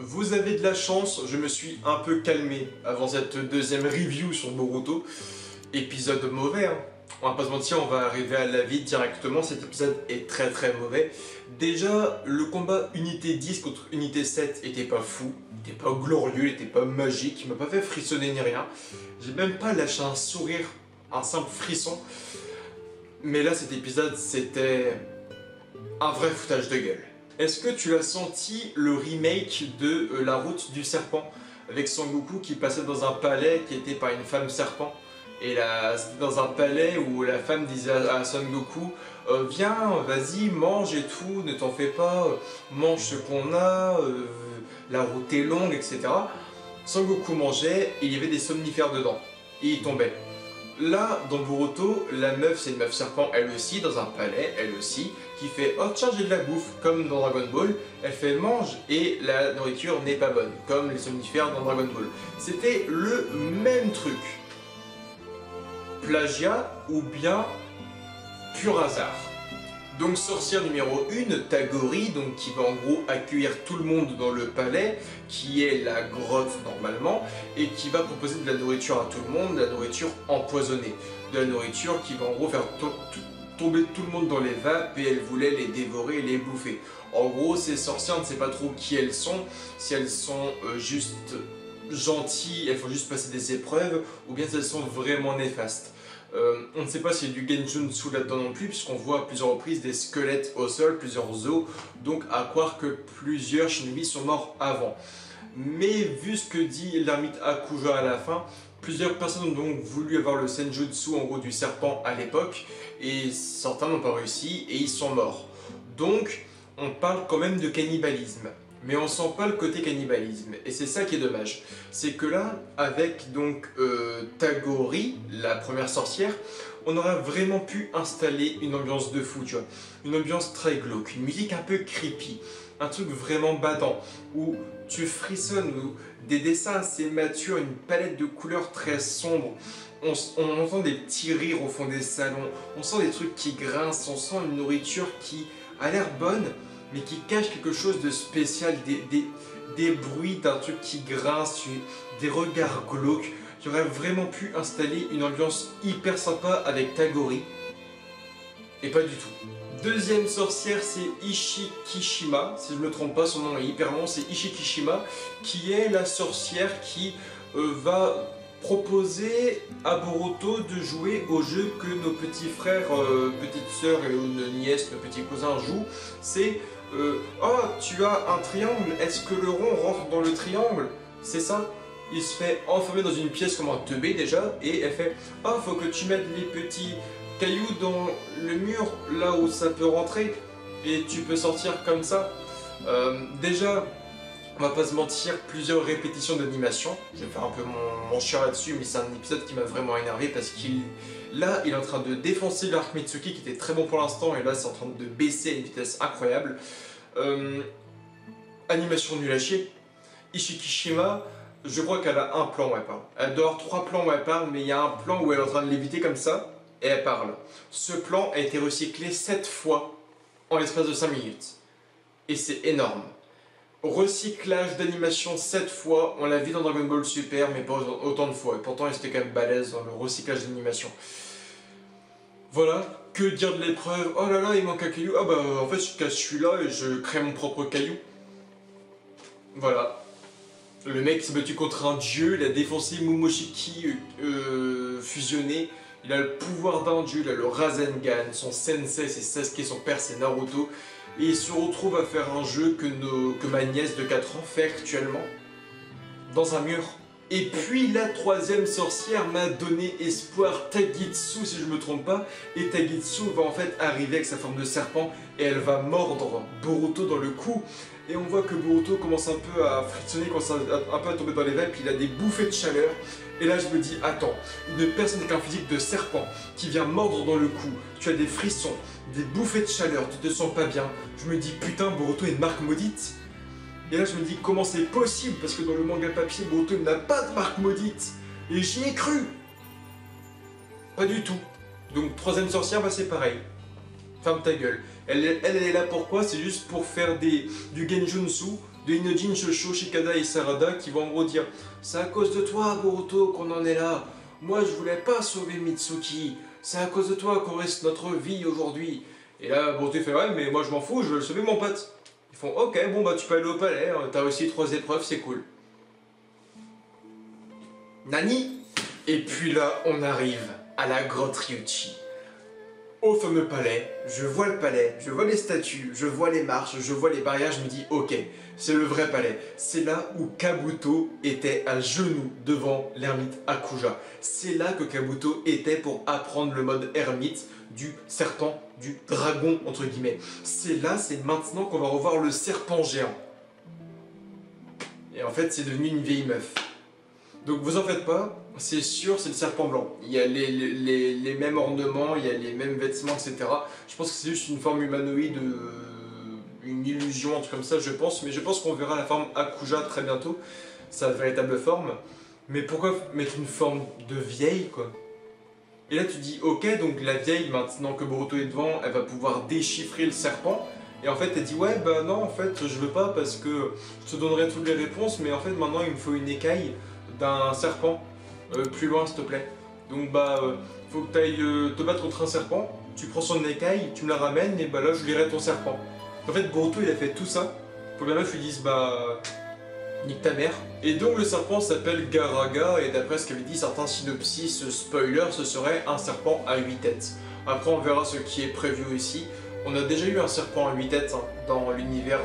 Vous avez de la chance, je me suis un peu calmé avant cette deuxième review sur Boruto. Épisode mauvais, hein. On va pas se mentir, on va arriver à l'avis directement, cet épisode est très très mauvais. Déjà, le combat unité 10 contre unité 7 était pas fou, était pas glorieux, était pas magique, il m'a pas fait frissonner ni rien. J'ai même pas lâché un sourire, un simple frisson. Mais là, cet épisode, c'était un vrai foutage de gueule. Est-ce que tu as senti le remake de La Route du Serpent avec Son Goku qui passait dans un palais qui était par une femme serpent? Et là, c'était dans un palais où la femme disait à Son Goku viens, vas-y, mange et tout, ne t'en fais pas, mange ce qu'on a, la route est longue, etc. Son Goku mangeait et il y avait des somnifères dedans. Et il tombait. Là, dans Boruto, la meuf, c'est une meuf serpent, elle aussi, dans un palais, elle aussi, qui fait oh tiens, j'ai de la bouffe, comme dans Dragon Ball. Elle fait mange et la nourriture n'est pas bonne, comme les somnifères dans Dragon Ball. C'était le même truc. Plagiat ou bien pur hasard. Donc sorcière numéro 1, Tagori, donc qui va en gros accueillir tout le monde dans le palais, qui est la grotte normalement, et qui va proposer de la nourriture à tout le monde, de la nourriture empoisonnée. De la nourriture qui va en gros faire tomber tout le monde dans les vapes et elle voulait les dévorer et les bouffer. En gros, ces sorcières, on ne sait pas trop qui elles sont, si elles sont juste gentilles, elles font juste passer des épreuves, ou bien si elles sont vraiment néfastes. On ne sait pas s'il y a du genjutsu là-dedans non plus, puisqu'on voit à plusieurs reprises des squelettes au sol, plusieurs os, donc à croire que plusieurs shinobi sont morts avant. Mais vu ce que dit l'ermite Hakuja à la fin, plusieurs personnes ont donc voulu avoir le senjutsu en gros du serpent à l'époque, et certains n'ont pas réussi et ils sont morts. Donc on parle quand même de cannibalisme. Mais on sent pas le côté cannibalisme, et c'est ça qui est dommage. C'est que là, avec donc Tagori, la première sorcière, on aurait vraiment pu installer une ambiance de fou, tu vois. Une ambiance très glauque, une musique un peu creepy, un truc vraiment badant, où tu frissonnes, où des dessins assez matures, une palette de couleurs très sombre. On entend des petits rires au fond des salons, on sent des trucs qui grincent, on sent une nourriture qui a l'air bonne, mais qui cache quelque chose de spécial, des bruits d'un truc qui grince, des regards glauques. J'aurais vraiment pu installer une ambiance hyper sympa avec Tagori, et pas du tout. Deuxième sorcière, c'est Ishikishima, si je ne me trompe pas, son nom est hyper long, c'est Ishikishima, qui est la sorcière qui va proposer à Boruto de jouer au jeu que nos petits frères, petites sœurs et nos nièces, nos petits cousins jouent. C'est oh, tu as un triangle, est-ce que le rond rentre dans le triangle? C'est ça? Il se fait enfermer dans une pièce comme un teubé déjà, et elle fait oh, faut que tu mettes les petits cailloux dans le mur, là où ça peut rentrer, et tu peux sortir comme ça. Déjà, on va pas se mentir, plusieurs répétitions d'animation. Je vais faire un peu mon chien là-dessus, mais c'est un épisode qui m'a vraiment énervé parce qu'il là, il est en train de défoncer l'arc Mitsuki qui était très bon pour l'instant, et là, c'est en train de baisser à une vitesse incroyable. Animation nulle à chier. Ishikishima, je crois qu'elle a un plan où elle parle. Elle doit avoir 3 plans où elle parle, mais il y a un plan où elle est en train de l'éviter comme ça, et elle parle. Ce plan a été recyclé 7 fois en l'espace de 5 minutes. Et c'est énorme. Recyclage d'animation 7 fois, on l'a vu dans Dragon Ball Super, mais pas autant de fois. Et pourtant, il était quand même balèze dans le recyclage d'animation. Voilà, que dire de l'épreuve? Oh là là, il manque un caillou. Ah bah, en fait, je casse celui-là et je crée mon propre caillou. Voilà. Le mec s'est battu contre un dieu, il a défoncé Momoshiki fusionné. Il a le pouvoir d'un dieu, il a le Rasengan, son sensei c'est Sasuke, son père c'est Naruto. Et il se retrouve à faire un jeu que ma nièce de 4 ans fait actuellement, dans un mur. Et puis la troisième sorcière m'a donné espoir, Tagitsu si je me trompe pas. Et Tagitsu va en fait arriver avec sa forme de serpent et elle va mordre Boruto dans le cou. Et on voit que Boruto commence un peu à frissonner, commence un peu à tomber dans les vapes, il a des bouffées de chaleur. Et là je me dis, attends, une personne avec un physique de serpent qui vient mordre dans le cou, tu as des frissons, des bouffées de chaleur, tu te sens pas bien. Je me dis, putain, Boruto est une marque maudite. Et là je me dis, comment c'est possible? Parce que dans le manga papier, Boruto n'a pas de marque maudite. Et j'y ai cru. Pas du tout. Donc troisième sorcière, bah c'est pareil. Ferme ta gueule. Elle est là pourquoi? C'est juste pour faire du genjutsu de Inojin, Shosho, Shikada et Sarada qui vont en gros dire c'est à cause de toi Boruto qu'on en est là, moi je voulais pas sauver Mitsuki, c'est à cause de toi qu'on risque notre vie aujourd'hui. Et là Boruto fait ouais mais moi je m'en fous, je veux le sauver mon pote. Ils font ok bon bah tu peux aller au palais, hein, t'as réussi 3 épreuves, c'est cool. Nani. Et puis là on arrive à la grotte Ryuchi. Au fameux palais, je vois le palais, je vois les statues, je vois les marches, je vois les barrières, je me dis ok, c'est le vrai palais. C'est là où Kabuto était à genoux devant l'ermite Akuja. C'est là que Kabuto était pour apprendre le mode ermite du serpent, du dragon entre guillemets. C'est là, c'est maintenant qu'on va revoir le serpent géant. Et en fait c'est devenu une vieille meuf. Donc vous en faites pas, c'est sûr, c'est le serpent blanc. Il y a les mêmes ornements, il y a les mêmes vêtements, etc. Je pense que c'est juste une forme humanoïde, une illusion, un truc comme ça, je pense. Mais je pense qu'on verra la forme Akuja très bientôt, sa véritable forme. Mais pourquoi mettre une forme de vieille, quoi? Et là tu dis, ok, donc la vieille, maintenant que Boruto est devant, elle va pouvoir déchiffrer le serpent. Et en fait, elle dit, ouais, bah non, en fait, je veux pas parce que je te donnerai toutes les réponses, mais en fait, maintenant, il me faut une écaille d'un serpent plus loin s'il te plaît. Donc bah faut que tu ailles te battre contre un serpent, tu prends son écaille, tu me la ramènes et bah là je lirai ton serpent. En fait Boruto il a fait tout ça pour que la meuf lui dise bah nique ta mère. Et donc le serpent s'appelle Garaga et d'après ce qu'avait dit certains synopsis spoilers ce serait un serpent à 8 têtes. Après on verra ce qui est prévu ici. On a déjà eu un serpent à 8 têtes hein, dans l'univers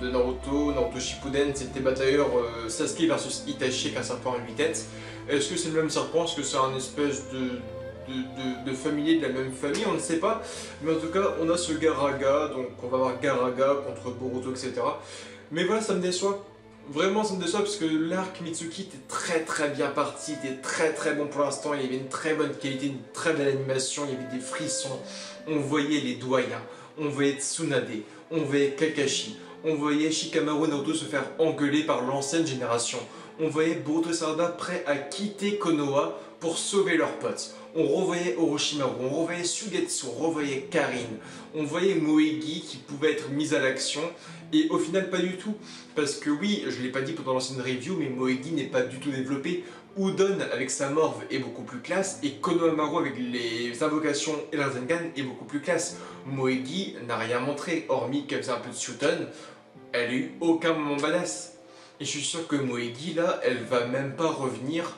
de Naruto, Naruto Shippuden, c'était d'ailleurs Sasuke versus Itachi avec un serpent à 8 têtes. Est-ce que c'est le même serpent? Est-ce que c'est un espèce de familier de la même famille? On ne sait pas. Mais en tout cas, on a ce Garaga, donc on va voir Garaga contre Boruto, etc. Mais voilà, ça me déçoit. Vraiment, ça me déçoit parce que l'arc Mitsuki était très bien parti, était très bon pour l'instant. Il y avait une très bonne qualité, une très belle animation, il y avait des frissons. On voyait les doyens, on voyait Tsunade, on voyait Kakashi, on voyait Shikamaru Naruto se faire engueuler par l'ancienne génération. On voyait Boruto et Sarada prêts à quitter Konoha pour sauver leurs potes. On revoyait Orochimaru, on revoyait Suigetsu, on revoyait Karin, on voyait Moegi qui pouvait être mise à l'action, et au final pas du tout. Parce que oui, je ne l'ai pas dit pendant l'ancienne review, mais Moegi n'est pas du tout développé. Udon avec sa morve est beaucoup plus classe, et Konohamaru avec les invocations et la Rasengan est beaucoup plus classe. Moegi n'a rien montré, hormis qu'elle faisait un peu de Shouten, elle n'a eu aucun moment badass. Et je suis sûr que Moegi là, elle va même pas revenir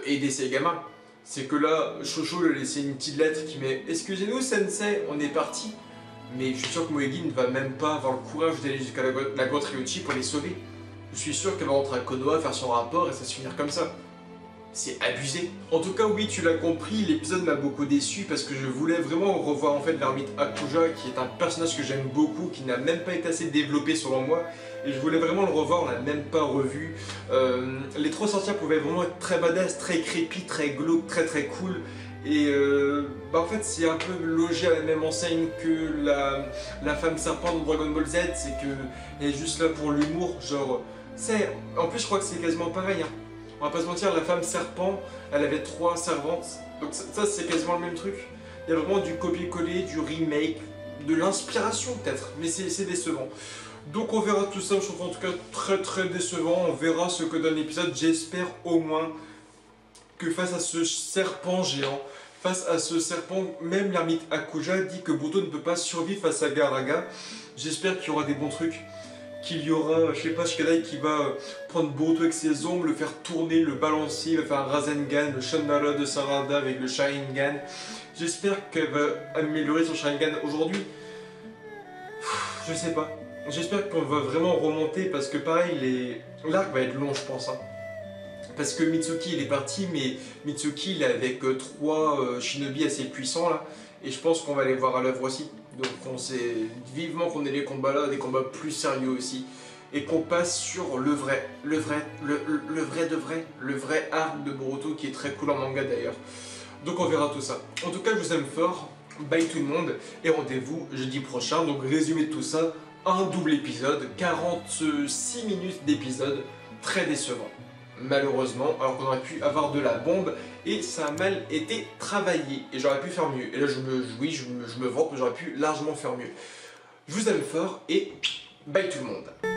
aider ses gamins. C'est que là, Shosho lui a laissé une petite lettre qui met excusez-nous sensei, on est parti. Mais je suis sûr que Moegi ne va même pas avoir le courage d'aller jusqu'à la grotte Ryuchi pour les sauver. Je suis sûr qu'elle va rentrer à Konoha, faire son rapport et ça se finir comme ça. C'est abusé. En tout cas, oui, tu l'as compris, l'épisode m'a beaucoup déçu parce que je voulais vraiment revoir en fait l'ermite Akuja, qui est un personnage que j'aime beaucoup, qui n'a même pas été assez développé selon moi. Et je voulais vraiment le revoir, on l'a même pas revu. Les trois sorcières pouvaient vraiment être très badass, très creepy, très glauque, très cool. Et en fait c'est un peu logé à la même enseigne que la femme serpent de Dragon Ball Z, c'est qu'elle est juste là pour l'humour, genre... En plus je crois que c'est quasiment pareil, hein. On va pas se mentir, la femme serpent, elle avait 3 servantes, donc ça c'est quasiment le même truc. Il y a vraiment du copier-coller, du remake, de l'inspiration peut-être, mais c'est décevant. Donc on verra tout ça, je trouve en tout cas très décevant, on verra ce que donne l'épisode, j'espère au moins que face à ce serpent géant, face à ce serpent, même l'ermite Akuja dit que Boruto ne peut pas survivre face à Garaga. J'espère qu'il y aura des bons trucs, qu'il y aura, je sais pas, Shikadai qui va prendre Boruto avec ses ombres, le faire tourner, le balancer, il va faire un Rasengan, le Shanara de Sarada avec le Sharingan. J'espère qu'elle va améliorer son Sharingan aujourd'hui. Je sais pas. J'espère qu'on va vraiment remonter parce que pareil, l'arc va être long je pense. Hein. Parce que Mitsuki il est parti, mais Mitsuki il est avec 3 shinobi assez puissants là. Et je pense qu'on va les voir à l'œuvre aussi. Donc on sait vivement qu'on ait les combats là, des combats plus sérieux aussi. Et qu'on passe sur le vrai arc de Boruto qui est très cool en manga d'ailleurs. Donc on verra tout ça. En tout cas je vous aime fort, bye tout le monde et rendez-vous jeudi prochain. Donc résumé de tout ça, un double épisode, 46 minutes d'épisode, très décevant. Malheureusement, alors qu'on aurait pu avoir de la bombe et ça a mal été travaillé et j'aurais pu faire mieux. Et là je me vante, mais j'aurais pu largement faire mieux. Je vous aime fort et bye tout le monde.